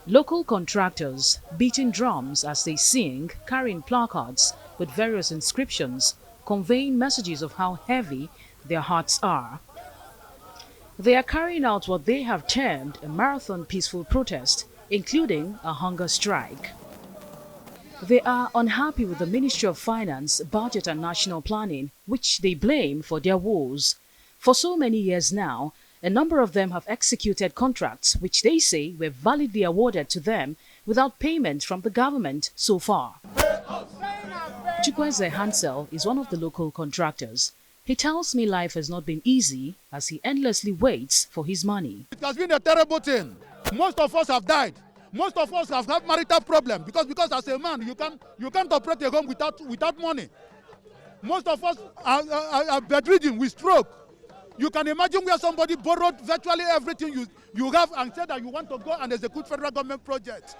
Local contractors beating drums as they sing, carrying placards with various inscriptions, conveying messages of how heavy their hearts are. They are carrying out what they have termed a marathon peaceful protest, including a hunger strike. They are unhappy with the Ministry of Finance, Budget and National Planning, which they blame for their woes. For so many years now, a number of them have executed contracts which they say were validly awarded to them without payment from the government so far. Chukwueze Hansel is one of the local contractors. He tells me life has not been easy as he endlessly waits for his money. It has been a terrible thing. Most of us have died. Most of us have had marital problems because as a man you can't operate a home without money. Most of us are bedridden with stroke. You can imagine where somebody borrowed virtually everything you have and said that you want to go and execute federal government projects,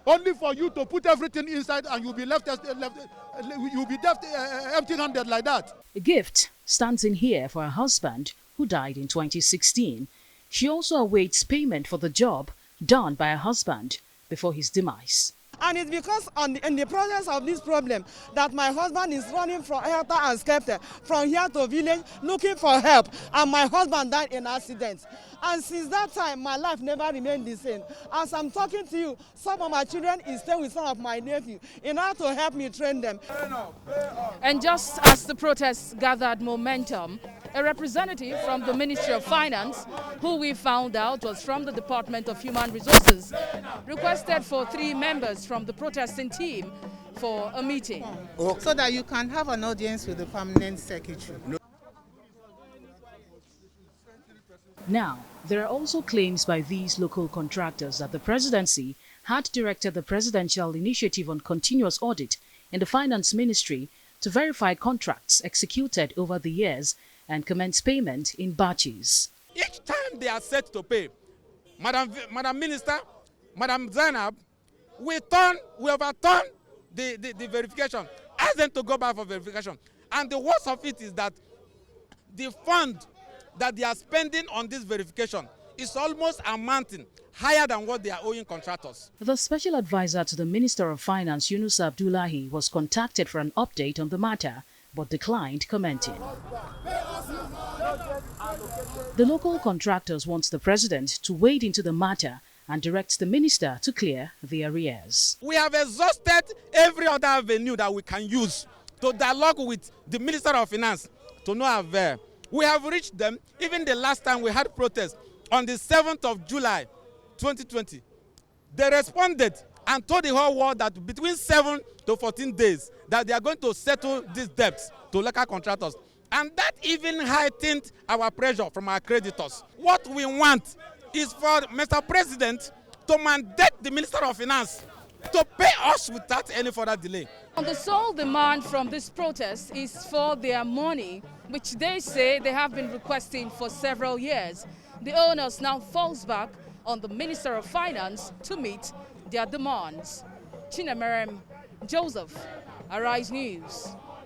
only for you to put everything inside and you'll be left empty-handed like that. A gift stands in here for her husband who died in 2016. She also awaits payment for the job done by her husband before his demise. And it's because in the process of this problem that my husband is running from helter and skelter, from here to village, looking for help. And my husband died in an accident. And since that time, my life never remained the same. As I'm talking to you, some of my children is staying with some of my nephews in order to help me train them. And just as the protests gathered momentum, a representative from the Ministry of Finance, who we found out was from the Department of Human Resources, requested for 3 members from the protesting team for a meeting. So that you can have an audience with the permanent secretary. Now, there are also claims by these local contractors that the presidency had directed the Presidential Initiative on Continuous Audit in the Finance Ministry to verify contracts executed over the years and commence payment in batches. Each time they are set to pay, Madam Minister, Madam Zainab, we overturn the verification, ask them to go back for verification. And the worst of it is that the fund that they are spending on this verification is almost amounting higher than what they are owing contractors. The special advisor to the Minister of Finance, Yunus Abdullahi, was contacted for an update on the matter, but declined commenting. The local contractors want the president to wade into the matter and direct the minister to clear the arrears. We have exhausted every other avenue that we can use to dialogue with the Minister of Finance to no avail. We have reached them. Even the last time we had protests on the 7th of July 2020, they responded and told the whole world that between 7 to 14 days that they are going to settle these debts to local contractors. And that even heightened our pressure from our creditors. What we want is for Mr. President to mandate the Minister of Finance to pay us without any further delay. The sole demand from this protest is for their money, which they say they have been requesting for several years. The owners now falls back on the Minister of Finance to meet their demands. Chinaemerem Joseph, Arise News.